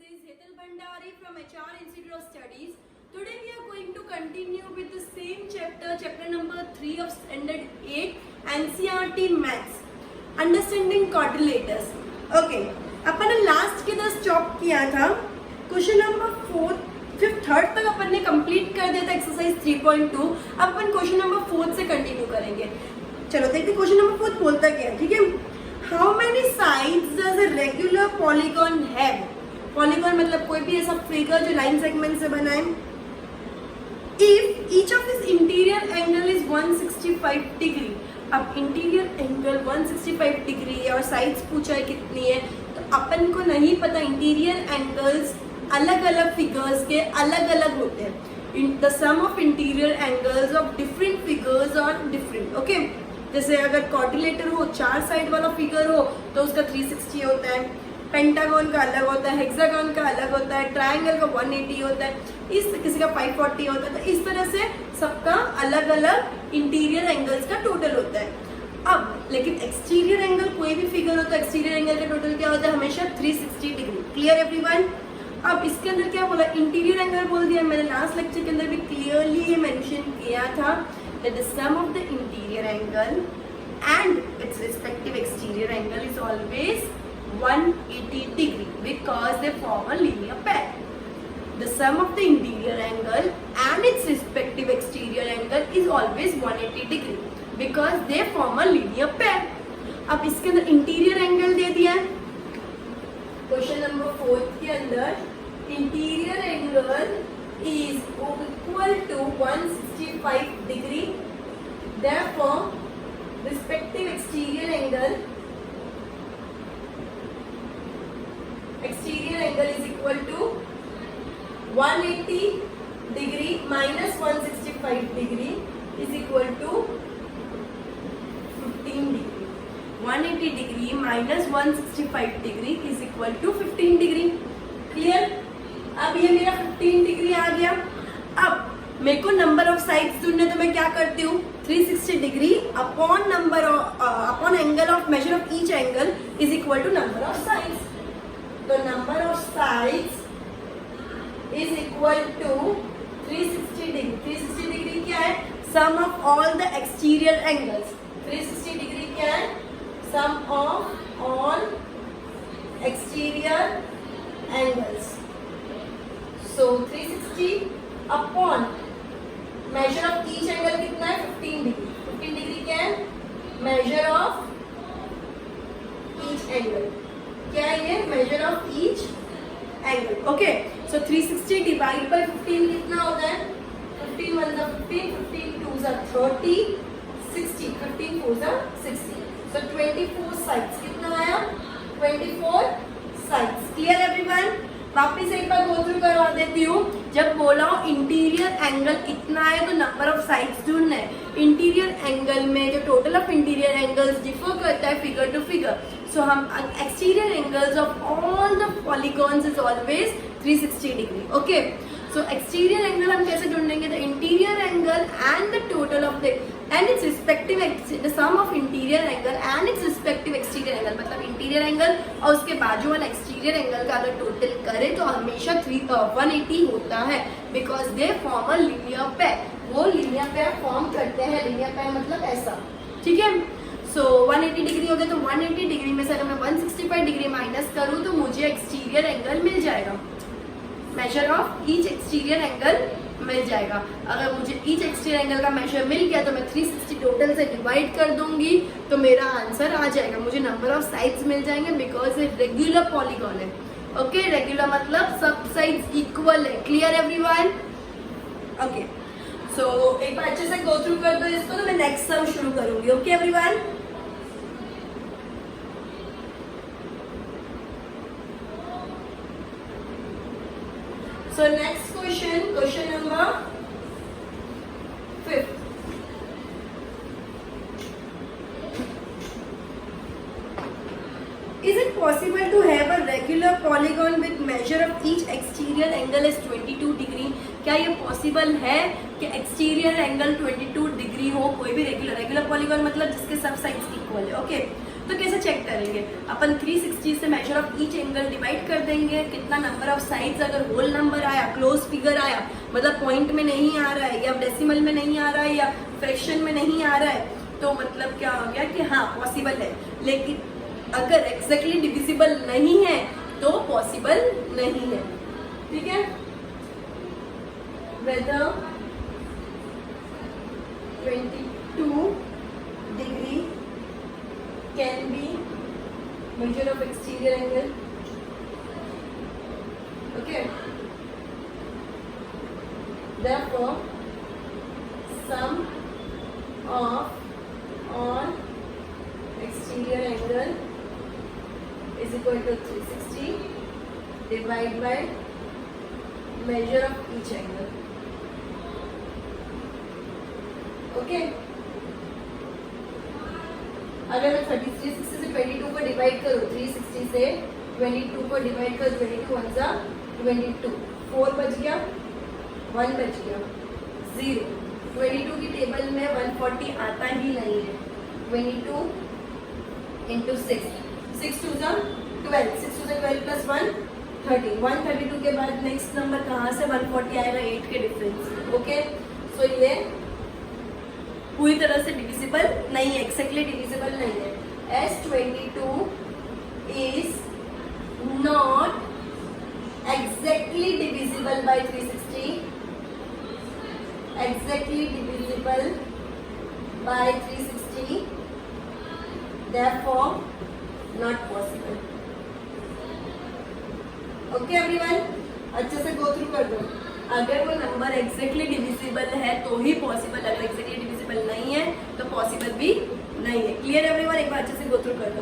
is Hetal Bhandari from HR Institute of Studies. Today we are going to continue with the same chapter, chapter number 3 of standard 8, NCERT Maths, Understanding Quadrilaters. Okay, अपन ने last के 10 stop किया था. Question number 4 fifth third तक अपन ने complete कर दिया था exercise 3.2. अब अपन क्वेश्चन नंबर 4 से कंटिन्यू करेंगे. चलो देखते क्वेश्चन नंबर 4 बोलता क्या है. ठीक है, how many sides does a regular polygon have. Polygon मतलब कोई भी ऐसा फिगर जो लाइन सेगमेंट से बना है. If each of this interior angle is 165 degree. अब इंटीरियर एंगल 165 डिग्री है और साइड्स पूछा है कितनी है, तो अपन को नहीं पता. इंटीरियर एंगल्स अलग अलग फिगर्स के अलग अलग होते हैं. The sum of interior angles of different figures are different. Okay, जैसे अगर क्वाड्रिलेटर हो, 4 साइड वाला फिगर हो, तो उसका 360 होता है. पेंटागन का अलग होता है, हेक्सागन का अलग होता है, ट्रायंगल का 180 होता है, इस किसी का 540 होता है. तो इस तरह से सबका अलग अलग इंटीरियर एंगल्स का टोटल होता है. अब लेकिन एक्सटीरियर एंगल कोई भी फिगर हो तो एक्सटीरियर एंगल का टोटल क्या होता है, हमेशा 360 डिग्री. Clear everyone. अब इसके अंदर क्या बोला, इंटीरियर एंगल बोल दिया. मैंने लास्ट लेक्चर के अंदर भी क्लियरली ये मेंशन किया था that the sum of the interior angle and its respective exterior angle is always 180 degree because they form a linear pair. The sum of the interior angle and its respective exterior angle is always 180 degree because they form a linear pair. अब इसके अंदर interior angle दे दिया है question number 4 के अंदर. Interior angle is equal to 165 degree. Therefore, respective exterior angle is equal to 180 degree minus 165 degree is equal to 15 degree. 180 degree minus 165 degree is equal to 15 degree. Clear? अब ये मेरा 15 degree आ गया. अब मेरे को number of sides ढूंढने, तो मैं क्या करती हूँ, 360 degree upon number upon angle of measure of each angle is equal to number of sides. तो number of sides is equal to 360 degree. 360 degree क्या है, sum of all the exterior angles. 360 degree क्या है, sum of all exterior angles. So 360 upon measure of each angle कितना है, 15 degree. 15 degree क्या है, measure of each angle. क्या है ये, measure of each angle. Okay, so 360 divide by 15 कितना होता है, 15 1 15, 15 2 30, 60, 15 4 60. So 24 sides कितना आया, 24 sides. Clear everyone? वापिस एक बार गो थ्रू करवा देती हूँ. जब बोला हूँ इंटीरियर एंगल कितना है तो नंबर ऑफ साइड्स ढूंढना है. इंटीरियर एंगल में जो total of interior angles differ करता है फिगर टू फिगर. सो हम exterior angles of all the polygons is always 360 degree. Okay, so exterior angle हम कैसे ढूंढेंगे, the interior angle and the total of the and its respective the sum of interior angle and its respective exterior angle. मतलब interior angle और उसके बाजू वाला exterior angle का अगर टोटल करें तो हमेशा 180 होता है because they form a linear pair. वो लीनियर पेयर फॉर्म करते हैं. लीनियर पेयर मतलब ऐसा. ठीक है, सो 180 डिग्री हो गया. तो 180 डिग्री में से अगर मैं 165 डिग्री माइनस करूँ तो मुझे एक्सटीरियर एंगल मिल जाएगा. Measure of each exterior angle मिल जाएगा. अगर मुझे ईच एक्सटीरियर एंगल का मेजर मिल गया तो मैं 360 टोटल से डिवाइड कर दूंगी तो मेरा आंसर आ जाएगा. मुझे नंबर ऑफ साइड्स मिल जाएंगे बिकॉज ये रेगुलर पॉलीगॉन है. ओके, रेगुलर मतलब सब साइड्स इक्वल है. Clear everyone? ओके, सो एक बार अच्छे से गो थ्रू कर दो इसको, तो मैं नेक्स्ट सम शुरू करूंगी. Okay everyone. So next question number 5. Is it possible to have a regular polygon with measure of each exterior angle is 22 degree? क्या ये पॉसिबल है कि एक्सटीरियर एंगल 22 डिग्री हो, कोई भी रेगुलर पॉलीगॉन मतलब जिसके सब साइड्स इक्वल है. ओके, तो कैसे चेक करेंगे? अपन 360 से major of each angle divide कर देंगे, कितना नंबर ऑफ साइड्स, अगर होल नंबर आया, क्लोज फिगर आया, मतलब पॉइंट में नहीं आ रहा है या डेसिमल में नहीं आ रहा है या फ्रैक्शन में नहीं आ रहा है, तो मतलब क्या हो गया कि हाँ पॉसिबल है। लेकिन अगर एग्जैक्टली डिविजिबल नहीं है तो पॉसिबल नहीं है। ठीक है, whether 22 degree can be measure of exterior angle. Okay, therefore sum of all exterior angle is equal to 360 divided by measure of each angle. Okay, अगर मैं 360 से 22 को डिवाइड करूँ, 360 से 22 को डिवाइड करूँ, 22 वन जा 22, 4 बच गया, 1 बच गया, 0। 22 की टेबल में 140 आता ही नहीं है। 22 इंटू 6, 6 2 जा 12, 6 2 जा 12 प्लस 1 30, 132 के बाद नेक्स्ट नंबर कहाँ से 140 आएगा? 8 के डिफरेंस। ओके, सो ये पूरी तरह से डिविजिबल नहीं है, एक्जैक्टली डिविजिबल नहीं है। S22 is not exactly divisible by 360, exactly divisible by 360, therefore not possible. Okay everyone, अच्छे से go through कर दो। अगर वो नंबर एग्जैक्टली डिविजिबल है तो ही पॉसिबल, अगर एग्जैक्टली डिविजिबल नहीं है तो पॉसिबल भी नहीं है। क्लियर एवरीवन, एक बार अच्छे से गो थ्रू कर दो।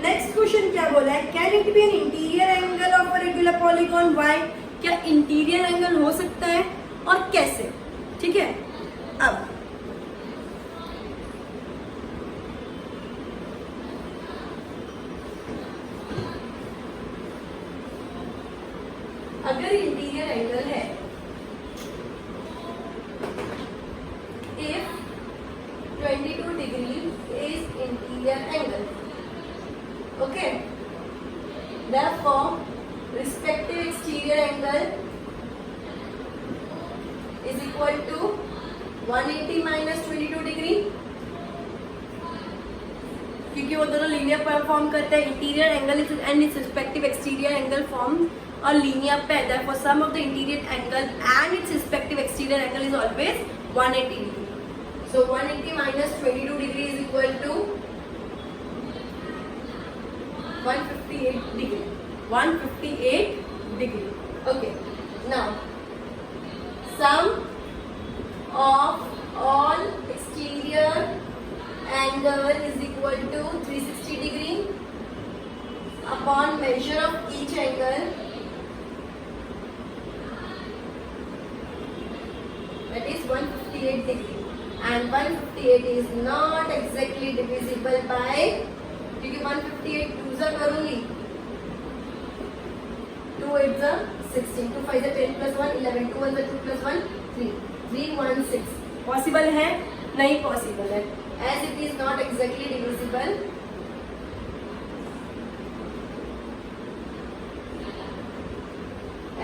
नेक्स्ट क्वेश्चन क्या बोला है? Can it be an interior angle of a regular polygon why? क्या इंटीरियर एंगल हो सकता है और कैसे? ठीक है, अब अगर इंटीरियर एंगल है, if 22 degree is interior angle, okay, therefore respective exterior angle is equal to 180 minus 22 degree, क्योंकि वो दोनों लीनियर परफॉर्म करते हैं। Interior angle and its respective exterior angle form और linear pair, therefore sum of the interior angle and its respective exterior angle is always 180 degree. So 180 minus 22 degree is equal to 158 degree. 158 degree. Okay. Now sum of all exterior angle is equal to 360 degree upon measure of each angle, that is 158 degree, and 158 is not exactly divisible by, क्योंकि 158 2 जा करूंगी, 2 8 जा 16, 2 5 जा 10 plus 1 11, 2 1 जा 2 plus 1 3, 316। Possible है? नहीं possible है, as it is not exactly divisible,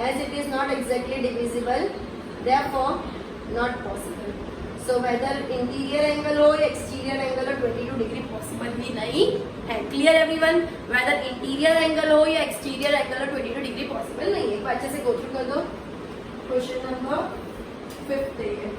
as it is not exactly divisible, therefore not possible. So whether interior angle हो या exterior angle हो, 22 degree possible ही नहीं है। Clear everyone? Whether interior angle हो या exterior angle हो, 22 degree possible नहीं है। एक बार अच्छे से go through कर दो। Question number 5 देखिए।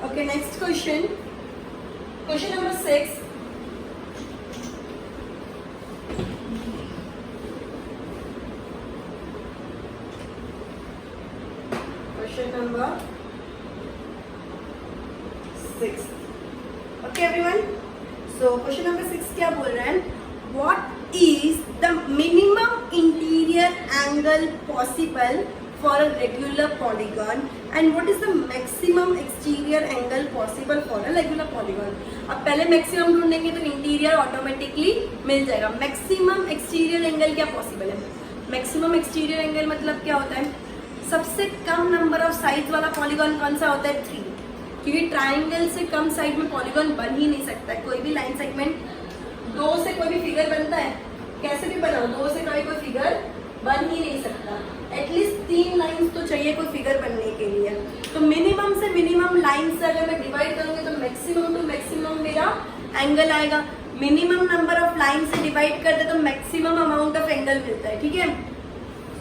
Okay, next question. Question number 6. Question number 6. Okay, everyone. So, question number 6 क्या बोल रहा है? What is the minimum interior angle possible for a regular polygon and what is the maximum exterior angle possible for a regular polygon. अब पहले maximum ढूंढेंगे तो interior automatically मिल जाएगा. maximum exterior angle क्या possible है? maximum exterior angle मतलब क्या होता है? सबसे कम नंबर ऑफ साइड वाला पॉलीगॉन कौन सा होता है? 3, क्योंकि ट्राइंगल से कम साइड में पॉलीगॉन बन ही नहीं सकता है. कोई भी लाइन सेगमेंट 2 से कोई भी फिगर बनता है? कैसे भी बनाओ 2 से कोई फिगर बन ही नहीं सकता. एटलीस्ट 3 लाइंस तो चाहिए कोई फिगर बनने के लिए. तो मिनिमम से मिनिमम लाइन से अगर मैं डिवाइड करूंगी तो मैक्सिमम टू मैक्सिमम मेरा एंगल आएगा. मिनिमम नंबर ऑफ लाइन से डिवाइड करते तो मैक्सिमम अमाउंट ऑफ एंगल मिलता है. ठीक है.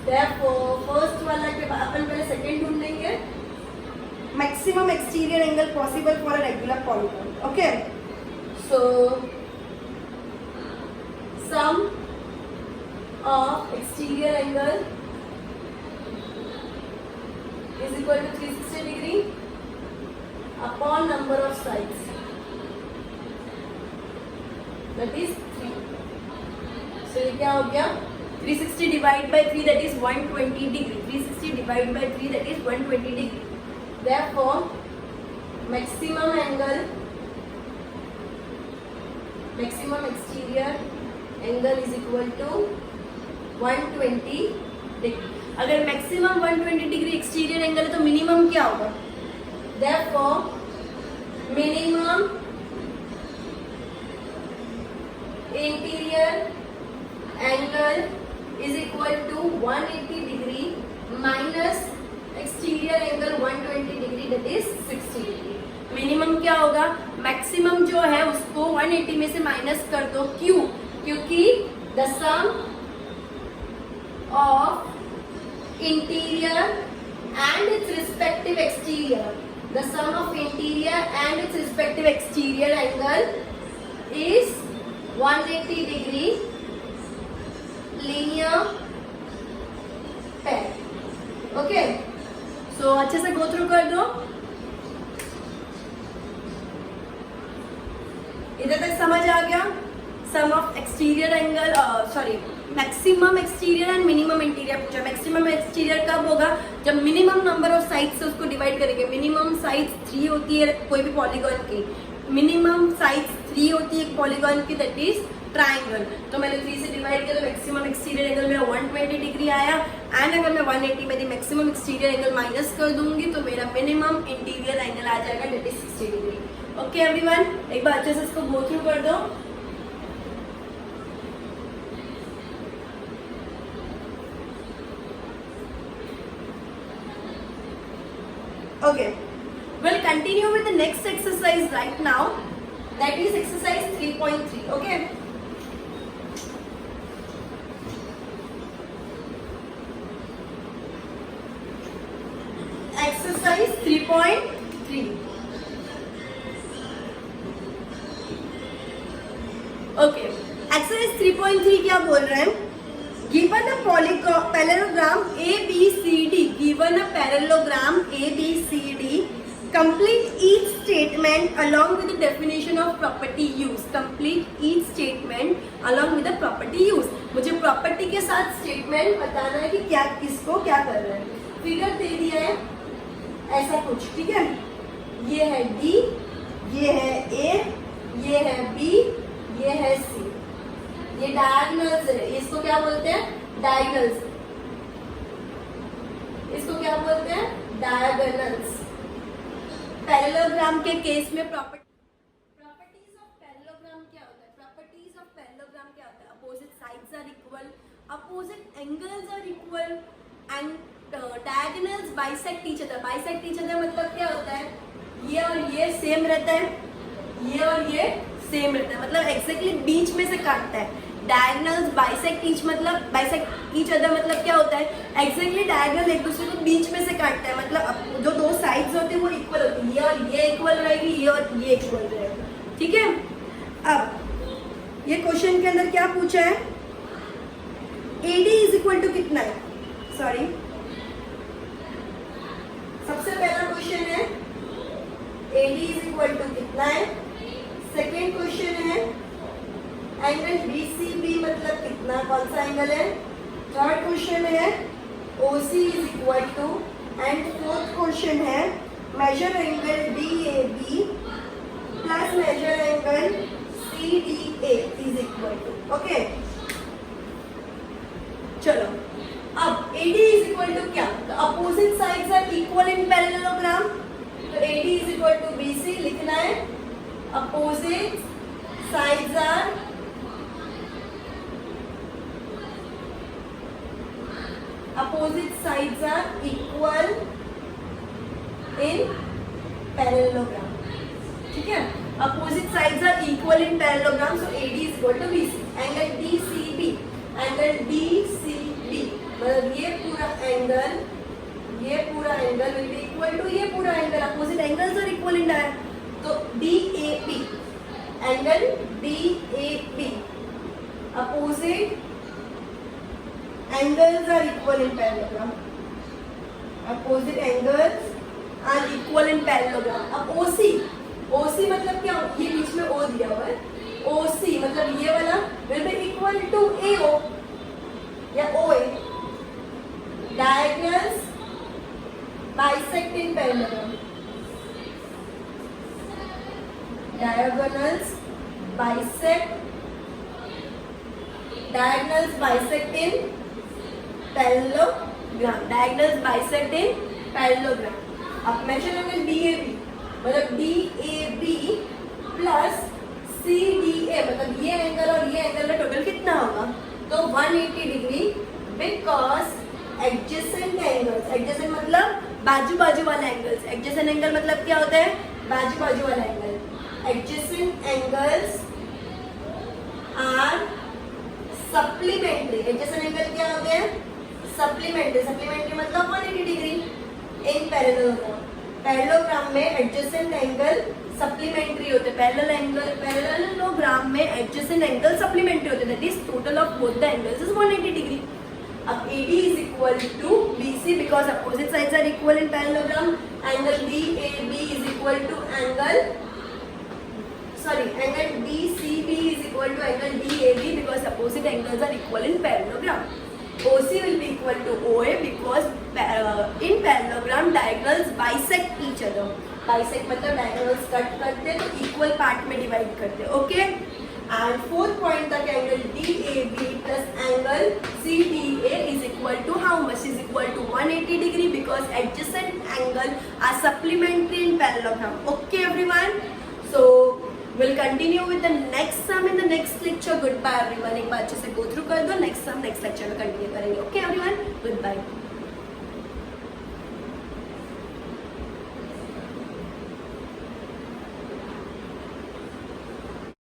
फर्स्ट वाला के बाद अपन पहले सेकंड ढूंढेंगे. Maximum exterior angle possible for a regular polygon. Okay. So sum of exterior angle is equal to 360 degree upon number of sides, that is 3. So ये क्या हो गया? 360 divided by 3, that is 120 degree. 360 divided by 3, that is 120 degree. Therefore maximum angle, maximum exterior angle is equal to 120 degree. अगर maximum 120 degree exterior angle है तो minimum क्या होगा? Therefore minimum interior angle is equal to 180 degree minus exterior angle 120 degree, that is 60 degree. Minimum क्या होगा? Maximum जो है उसको 180 में से माइनस कर दो. क्यों? क्योंकि the sum of interior and its respective exterior, the sum of interior and its respective exterior angle is 180 degree linear pair. Okay, so अच्छे से go through कर दो. इधर तक समझ आ गया? Sum of exterior angle, sorry maximum exterior and minimum interior पूछा. मैक्सिमम एक्सटीरियर कब होगा? जब मिनिमम नंबर ऑफ साइड से उसको डिवाइड करेंगे. मिनिमम साइड 3 होती है कोई भी पॉलीगॉन की. मिनिमम साइड 3 होती है एक पॉलीगॉन की, दैट इज ट्राइंगल. तो मैंने 3 से डिवाइड किया तो मैक्सिमम एक्सटीरियर एंगल मेरा 120 डिग्री आया. एंड अगर मैं 180 में मैक्सिमम एक्सटीरियर एंगल माइनस कर दूंगी तो मेरा मिनिमम इंटीरियर एंगल आ जाएगा, that is 60 degree. Okay everyone, एक बार अच्छे से इसको गो थ्रू कर दो. Okay, we'll continue with the next exercise right now, that is exercise 3.3. Okay, exercise 3.3. Okay, exercise 3.3 क्या बोल रहे हैं? Given a parallelogram ABCD, given a parallelogram ABCD, complete each statement along with the definition of property use. Complete each statement along with the property use. मुझे property के साथ statement बताना है कि क्या किसको क्या कर रहे हैं. फिगर दे दिया है ऐसा कुछ, ठीक है. ये है D, ये है A, ये है B, ये है C. ये डायगोनल्स है. इसको क्या बोलते हैं? डायगोनल्स. इसको क्या बोलते हैं? डायगोनल्स. पैरेललोग्राम के केस में प्रॉपर्टीज ऑफ पैरेललोग्राम क्या होता है? प्रॉपर्टीज ऑफ पैरेललोग्राम क्या होता है? Opposite sides are equal, opposite angles are equal and diagonals bisect each other. Bisect each other मतलब क्या होता है? ये और ये सेम रहता है, ये और ये सेम रहता है, मतलब एक्जैक्टली बीच में से काटता है. डायगोनल्स बाइसेक्ट ईच अदर मतलब क्या होता है? एक्जैक्टली डायगोनल एक दूसरे को बीच में से काटता है, मतलब जो 2 साइड्स होते हैं वो इक्वल होती है. ये और ये इक्वल रहेगी, ये और ये इक्वल रहेगा. ठीक है. अब ये क्वेश्चन के अंदर क्या पूछा है? AD इज इक्वल टू कितना है? सॉरी, सबसे पहला क्वेश्चन है AD इज इक्वल टू कितना है. सेकेंड क्वेश्चन है एंगल BCB मतलब कितना, कौन सा एंगल है. थर्ड क्वेश्चन है OC is equal to, and fourth question है measure angle DAB plus measure angle CDA is equal to, okay. चलो अब AD is equal to क्या, तो opposite sides are equal in parallelogram, तो AD is equal to BC लिखना है। Opposite sides are equal in parallelogram, ठीक है। Opposite sides are equal in parallelogram, so AD is equal to BC। Angle DCB, मतलब ये पूरा angle will be equal to ये पूरा angle, opposite angles are equal in direct, तो DAP, angle DAP, opposite angles are equal in parallelogram, opposite angles are equal in parallelogram. अब OC मतलब क्या, ये बीच में O दिया हुआ है, OC मतलब ये वाला will be equal to AO या OA, diagonals bisect in parallelogram, diagonals bisect in parallelogram. अब मेजर एंगल DAB मतलब DAB प्लस CDA, मतलब ये एंगल और ये एंगल का टोटल कितना होगा, तो 180 डिग्री, बिकॉज एडजेसेंट मतलब बाजू वाला एंगल्स, एडजेसेंट एंगल मतलब क्या होता है, बाजू वाला angle. Adjacent angles are supplementary, adjacent angle क्या होते हैं, सप्लीमेंट्री मतलब 180 डिग्री इन पैरेललोग्राम में एडजेसेंट एंगल सप्लीमेंट्री होते हैं, पैरेललोग्राम में एडजेसेंट एंगल सप्लीमेंट्री होते हैं, that is total of both the angles is 180 degree. अब AD is equal to BC because opposite sides are equal in parallelogram. Angle DAB is equal to angle DCB is equal to angle DAB because opposite angles are equal in parallelogram. OC will be equal to OA because in parallelogram diagonals bisect each other. Bisect मतलब diagonals cut करते तो equal part में divide करते, okay? And fourth point तक angle DAB plus angle CDA is equal to how much, is equal to 180 degree because adjacent angle are supplementary in parallelogram. Okay everyone, so we'll continue with the next sum in the next lecture. Goodbye everyone, एक बार अच्छे से go through कर दो, next sum next lecture में continue करेंगे। Okay everyone, goodbye.